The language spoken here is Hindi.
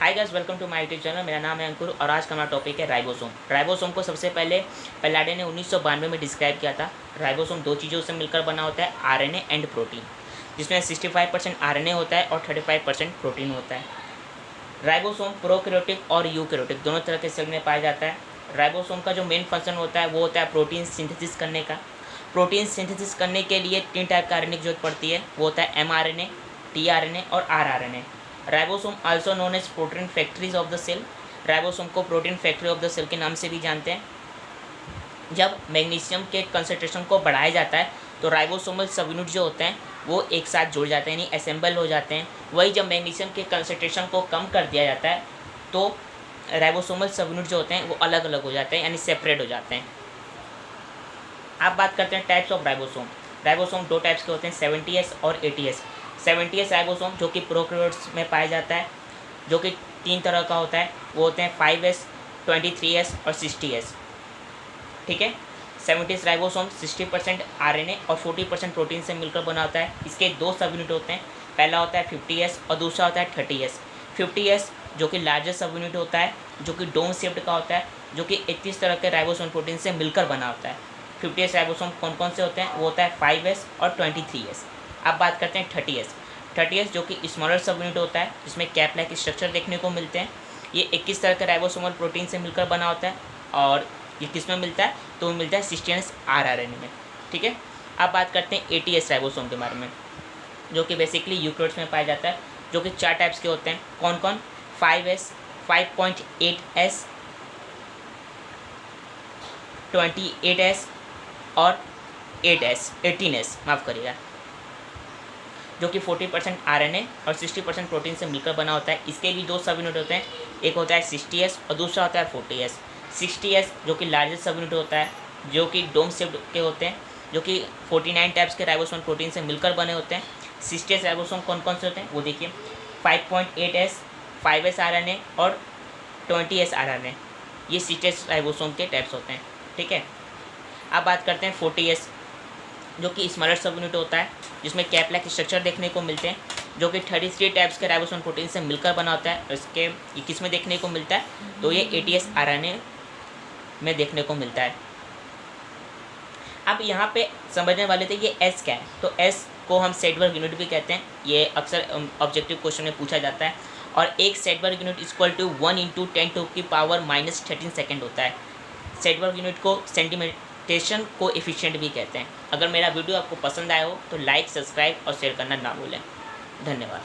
Hi guys, welcome to my YouTube channel. मेरा नाम है अंकुर और आज का हमारा टॉपिक है राइबोसोम। राइबोसोम को सबसे पहले पल्लाडे ने 1992 में डिस्क्राइब किया था। राइबोसोम दो चीज़ों से मिलकर बना होता है, आरएनए एंड प्रोटीन, जिसमें 65% आरएनए होता है और 35% प्रोटीन होता है। राइबोसोम प्रोकैरियोटिक और यूकैरियोटिक दोनों तरह के सेल में पाया जाता है। राइबोसोम का जो मेन फंक्शन होता है वो होता है प्रोटीन सिंथेसिस करने का। प्रोटीन सिंथेसिस करने के लिए 3 टाइप का आरएनए की जरूरत पड़ती है, वो होता है mRNA, tRNA और rRNA। Ribosome also known as protein factories of the cell. Ribosome को protein factory of the cell के नाम से भी जानते हैं। जब मैग्नीशियम के कंसनट्रेशन को बढ़ाया जाता है तो राइबोसोमल सब यूनिट जो होते हैं वो एक साथ जुड़ जाते हैं, यानी असेंबल हो जाते हैं। वही जब मैग्नीशियम के कंसनट्रेशन को कम कर दिया जाता है तो राइबोसोमल सब यूनिट जो होते हैं वो अलग अलग हो जाते हैं, यानी सेपरेट हो जाते हैं। आप बात करते हैं टाइप्स ऑफ राइबोसोम। राइबोसोम दो टाइप्स के होते हैं, 70S और 80S। 70S राइबोसोम जो कि प्रोकैरियोट्स में पाया जाता है, जो कि 3 तरह का होता है, वो होते हैं 5S, 23S और 60S। ठीक है। 70S राइबोसोम 60% आरएनए और 40% प्रोटीन से मिलकर बना होता है। इसके दो सब यूनिट होते हैं, पहला होता है 50S और दूसरा होता है 30S। 50S जो कि लार्जेस्ट सब यूनिट होता है, जो कि डोम शेप्ड का होता है, जो कि 31 तरह के राइबोसोम प्रोटीन से मिलकर बना होता है। 50S राइबोसोम कौन कौन से होते हैं, वो होता है 5S और 23S। अब बात करते हैं 30S। 30S जो कि स्मॉलर सब यूनिट होता है, जिसमें कैप लाइक स्ट्रक्चर देखने को मिलते हैं। ये 21 तरह के राइबोसोमल प्रोटीन से मिलकर बना होता है और ये किस में मिलता है, तो वो मिलता है 16S rRNA में। ठीक है। अब बात करते हैं 80S राइबोसोम के बारे में, जो कि बेसिकली यूकैरियोट्स में पाया जाता है, जो कि 4 टाइप्स के होते हैं। कौन कौन? 5S, 5.8S, 28S और 18S, माफ़ करिएगा, जो कि 40% आरएनए और 60% प्रोटीन से मिलकर बना होता है। इसके भी दो सब यूनिट होते हैं, एक होता है 60S और दूसरा होता है 40S। 60S जो कि लार्जेस्ट सब यूनिट होता है, जो कि डोम शेप्ड के होते हैं, जो कि 49 टाइप्स के राइबोसोम प्रोटीन से मिलकर बने होते हैं। 60S राइबोसोम कौन कौन से होते हैं वो देखिए, 5.8S, 5S आरएनए और 20S आरएनए, ये 60S राइबोसोम के टाइप्स होते हैं। ठीक है। अब बात करते हैं 40S, जो कि स्मॉलर सब यूनिट होता है, जिसमें कैप लाइक स्ट्रक्चर देखने को मिलते हैं, जो कि 33 टाइप्स के राइबोसोम प्रोटीन से मिलकर बना होता है। इसके ये किस में देखने को मिलता है, तो ये 80S आरएनए में देखने को मिलता है। अब यहाँ पे समझने वाले थे ये S क्या है, तो S को हम सेटवर्ग यूनिट भी कहते हैं। ये अक्सर ऑब्जेक्टिव क्वेश्चन में पूछा जाता है। और एक सेटवर्ग यूनिट इक्वल टू 1 × 10⁻⁻13 सेकेंड होता है। सेटवर्ग यूनिट को सेंटीमीटेशन को एफिशिएंट भी कहते हैं। अगर मेरा वीडियो आपको पसंद आया हो तो लाइक, सब्सक्राइब और शेयर करना ना भूलें। धन्यवाद।